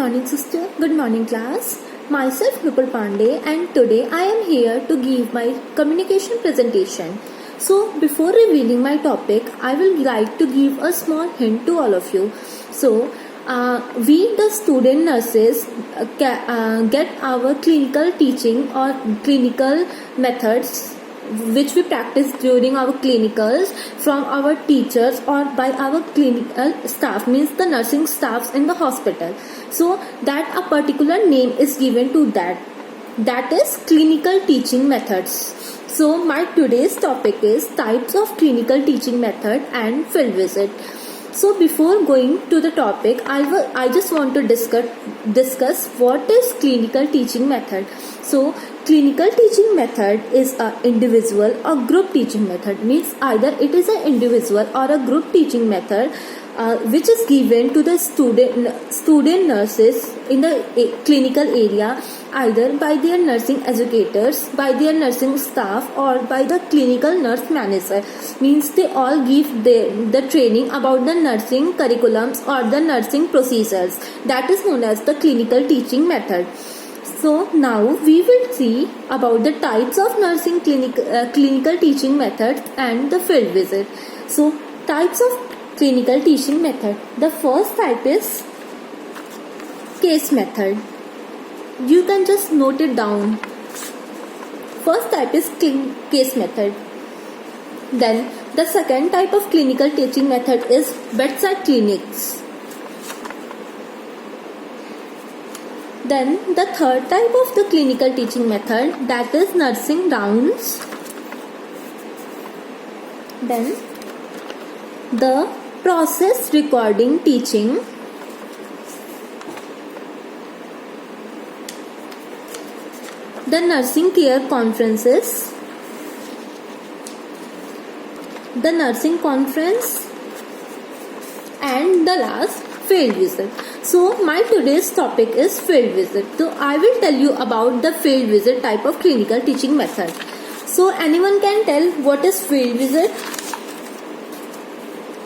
morning, sister. Good morning, class. Myself, Nupur Pandey, and today I am here to give my communication presentation. So, before revealing my topic, I will like to give a small hint to all of you. So, we, the student nurses, get our clinical teaching or clinical methods which we practice during our clinicals from our teachers or by our clinical staff, means the nursing staffs in the hospital. So that a particular name is given to that is clinical teaching methods. So my today's topic is types of clinical teaching method and field visit. So before going to the topic, I just want to discuss what is clinical teaching method. So clinical teaching method is a individual or group teaching method, means either it is an individual or a group teaching method which is given to the student nurses in the clinical area, either by their nursing educators, by their nursing staff, or by the clinical nurse manager. Means they all give the training about the nursing curriculums or the nursing procedures. That is known as the clinical teaching method. So now we will see about the types of nursing clinical teaching methods and the field visit. So types of clinical teaching method. The first type is case method. You can just note it down. First type is case method. Then the second type of clinical teaching method is bedside clinics. Then the third type of the clinical teaching method, that is nursing rounds. Then the process recording teaching. The nursing care conferences. The nursing conference. And the last, field visit. So my today's topic is field visit. So I will tell you about the field visit type of clinical teaching method. So anyone can tell what is field visit?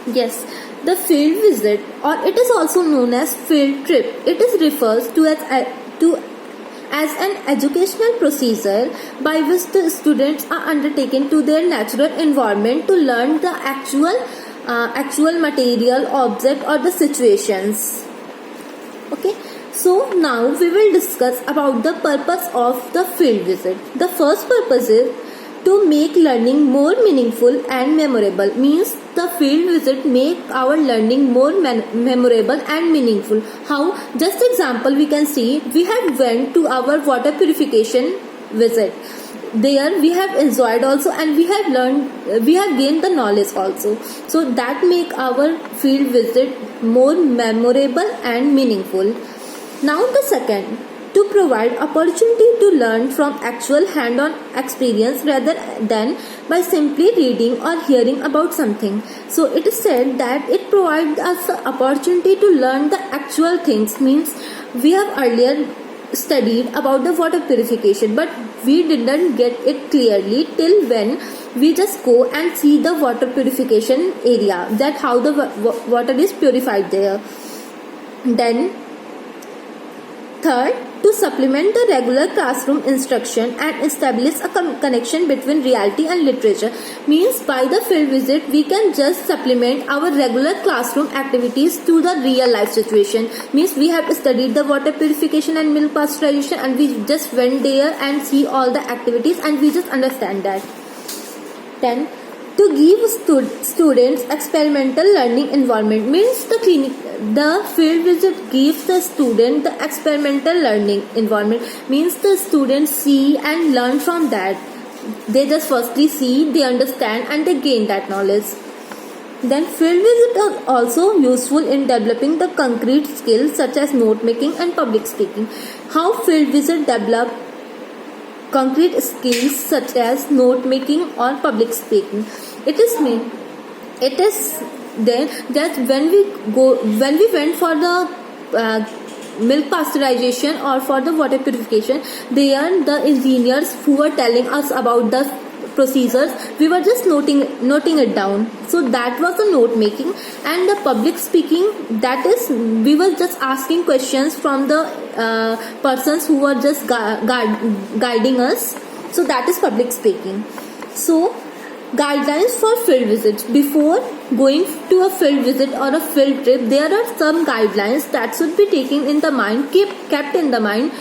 Yes, the field visit, or it is also known as field trip. It is refers to as an educational procedure by which the students are undertaken to their natural environment to learn the actual material, object, or the situations. Okay, so now we will discuss about the purpose of the field visit. The first purpose is to make learning more meaningful and memorable. Means the field visit make our learning more memorable and meaningful. How? Just example we can see, we have went to our water purification visit. There we have enjoyed also, and we have learned, we have gained the knowledge also. So that make our field visit more memorable and meaningful. Now the second, to provide opportunity to learn from actual hand-on experience rather than by simply reading or hearing about something. So it is said that it provides us the opportunity to learn the actual things. Means we have earlier studied about the water purification, but we didn't get it clearly till when we just go and see the water purification area, that how the water is purified there. Then third, to supplement the regular classroom instruction and establish a connection between reality and literature. Means by the field visit we can just supplement our regular classroom activities to the real life situation. Means we have studied the water purification and milk pasteurization, and we just went there and see all the activities and we just understand that. Then to give students experimental learning environment. Means the field visit gives the student the experimental learning environment. Means the students see and learn from that. They just firstly see, they understand, and they gain that knowledge. Then field visit are also useful in developing the concrete skills such as note making and public speaking. How field visit develop concrete skills such as note making or public speaking? It is then that when we went for the milk pasteurization or for the water purification, they are the engineers who were telling us about the procedures, we were just noting it down. So that was the note making. And the public speaking, that is, we were just asking questions from the persons who were just guiding us. So that is public speaking. So guidelines for field visits. Before going to a field visit or a field trip, there are some guidelines that should be taken in the mind, kept in the mind,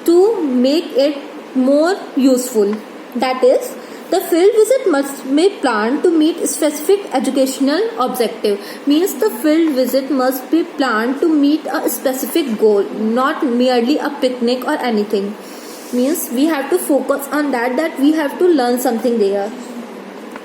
to make it more useful. That is, the field visit must be planned to meet specific educational objective. Means the field visit must be planned to meet a specific goal, not merely a picnic or anything. Means we have to focus on that we have to learn something there.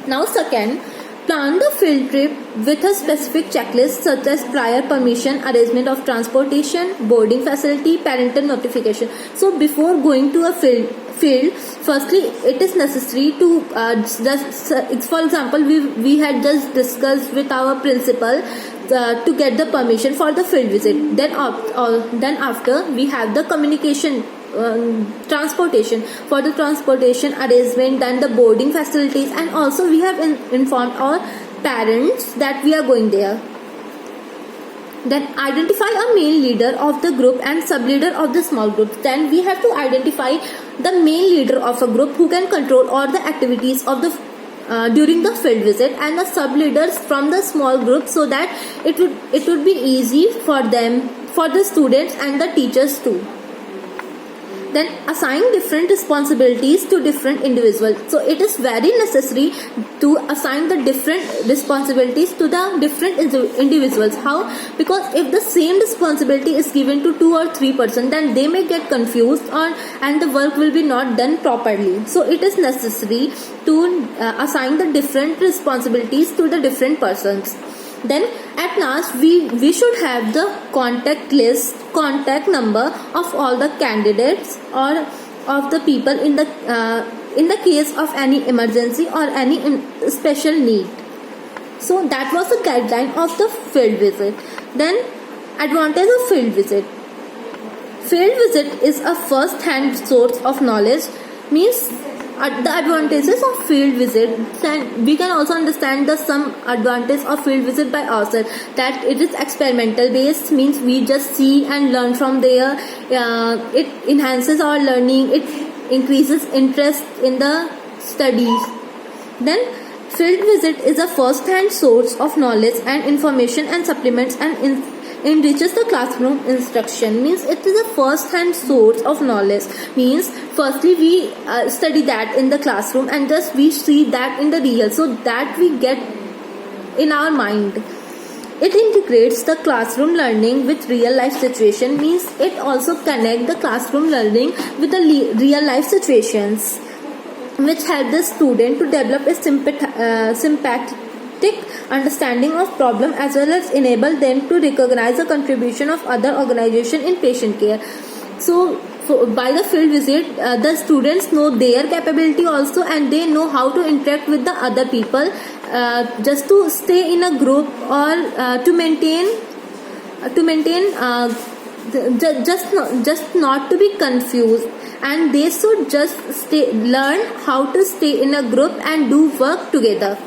Now second, plan the field trip with a specific checklist such as prior permission, arrangement of transportation, boarding facility, parental notification. So before going to a field, firstly it is necessary to for example, we had just discussed with our principal to get the permission for the field visit. Then after we have the communication, transportation, for the transportation arrangement, then the boarding facilities, and also we have informed our parents that we are going there. Then identify a main leader of the group and sub-leader of the small group. Then we have to identify the main leader of a group who can control all the activities of the during the field visit, and the sub-leaders from the small group, so that it would be easy for them, for the students and the teachers too. Then assign different responsibilities to different individuals. So it is very necessary to assign the different responsibilities to the different individuals. How? Because if the same responsibility is given to 2 or 3 persons, then they may get confused and the work will be not done properly. So it is necessary to assign the different responsibilities to the different persons. Then at last we should have the contact number of all the candidates or of the people in the case of any emergency or any special need. So that was the guideline of the field visit. Then advantage of field visit. Field visit is a first-hand source of knowledge. Means the advantages of field visit, and we can also understand the some advantage of field visit by ourselves, that it is experimental based. Means we just see and learn from there. It enhances our learning, it increases interest in the studies. Then field visit is a first-hand source of knowledge and information and supplements and enriches the classroom instruction. Means it is a first-hand source of knowledge. Means firstly we study that in the classroom and just we see that in the real, so that we get in our mind. It integrates the classroom learning with real life situation. Means it also connects the classroom learning with the real life situations, which help the student to develop a sympathetic understanding of problem, as well as enable them to recognize the contribution of other organization in patient care. So by the field visit, the students know their capability also, and they know how to interact with the other people, just to stay in a group or to maintain just not to be confused, and they should just learn how to stay in a group and do work together.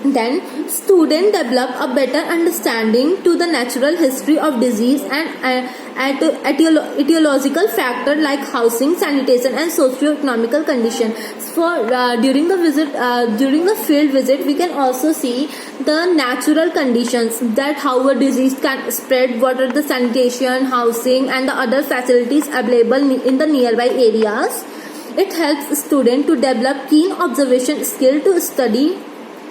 Then students develop a better understanding to the natural history of disease and etiological factors like housing, sanitation and socio-economical condition. For during the field visit, we can also see the natural conditions, that how a disease can spread, what are the sanitation, housing and the other facilities available in the nearby areas. It helps students to develop keen observation skill to study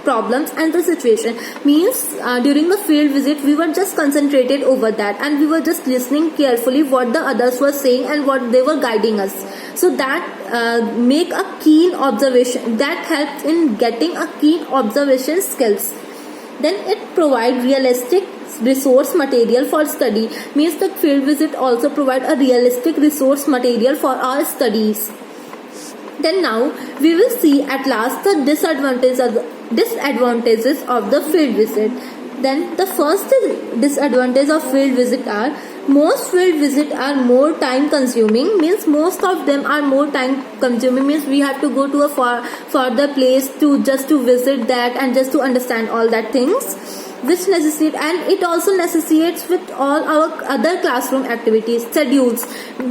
problems and the situation. Means during the field visit we were just concentrated over that, and we were just listening carefully what the others were saying and what they were guiding us. So that make a keen observation, that helps in getting a keen observation skills. Then it provides realistic resource material for study. Means the field visit also provide a realistic resource material for our studies. Then now we will see at last the disadvantages of the field visit. Then the first disadvantage of field visit are most field visit are more time consuming, means most of them are more time consuming, means we have to go to a further place to just to visit that and just to understand all that things, which necessitate, and it also necessitates with all our other classroom activities schedules.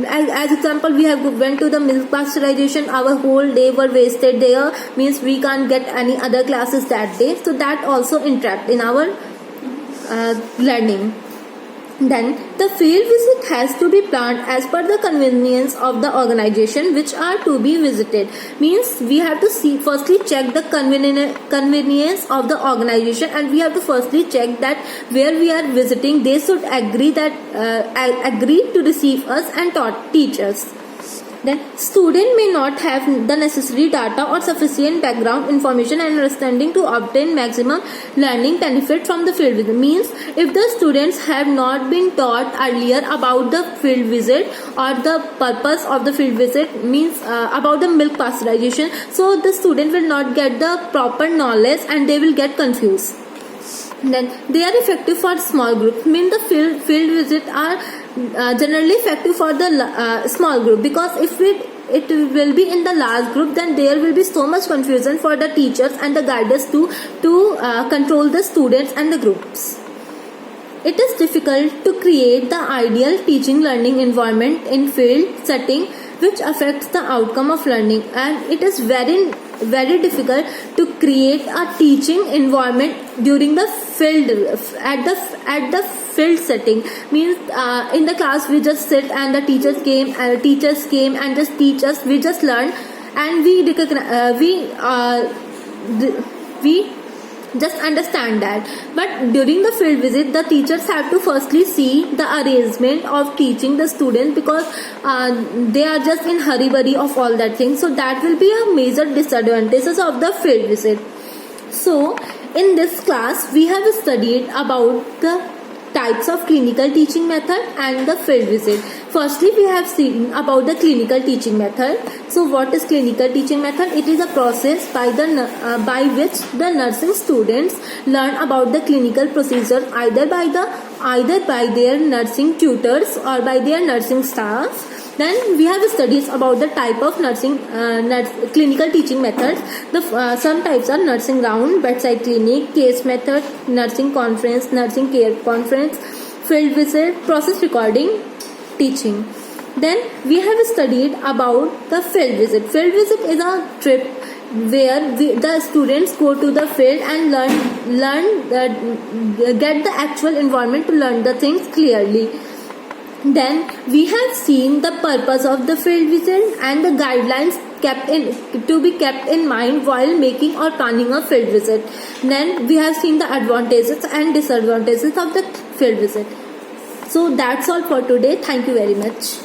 As example, we have went to the milk pasteurization, our whole day were wasted there, means we can't get any other classes that day, so that also interact in our learning. Then the field visit has to be planned as per the convenience of the organization which are to be visited, means we have to firstly check the convenience of the organization, and we have to firstly check that where we are visiting they should agree to receive us and teach us. Then student may not have the necessary data or sufficient background information and understanding to obtain maximum learning benefit from the field visit, means if the students have not been taught earlier about the field visit or the purpose of the field visit, means about the milk pasteurization, so the student will not get the proper knowledge and they will get confused. Then they are effective for small groups, mean the field visit are generally effective for the small group, because if it will be in the large group, then there will be so much confusion for the teachers and the guiders to control the students and the groups. It is difficult to create the ideal teaching learning environment in field setting which affects the outcome of learning, and it is very difficult to create a teaching environment during the field at the field setting, means in the class we just sit and the teachers came and just teach us, we just learn and we just understand that. But during the field visit the teachers have to firstly see the arrangement of teaching the students, because they are just in hurry of all that thing, so that will be a major disadvantages of the field visit. So in this class we have studied about the types of clinical teaching method and the field visit. Firstly, we have seen about the clinical teaching method. So what is clinical teaching method? It is a process by which the nursing students learn about the clinical procedure either by their nursing tutors or by their nursing staff. Then we have studies about the type of clinical teaching methods. Some types are nursing round, bedside clinic, case method, nursing conference, nursing care conference, field visit, process recording, teaching. Then we have studied about the field visit. Field visit is a trip where the students go to the field and get the actual environment to learn the things clearly. Then we have seen the purpose of the field visit and the guidelines to be kept in mind while making or planning a field visit. Then we have seen the advantages and disadvantages of the field visit. So that's all for today. Thank you very much.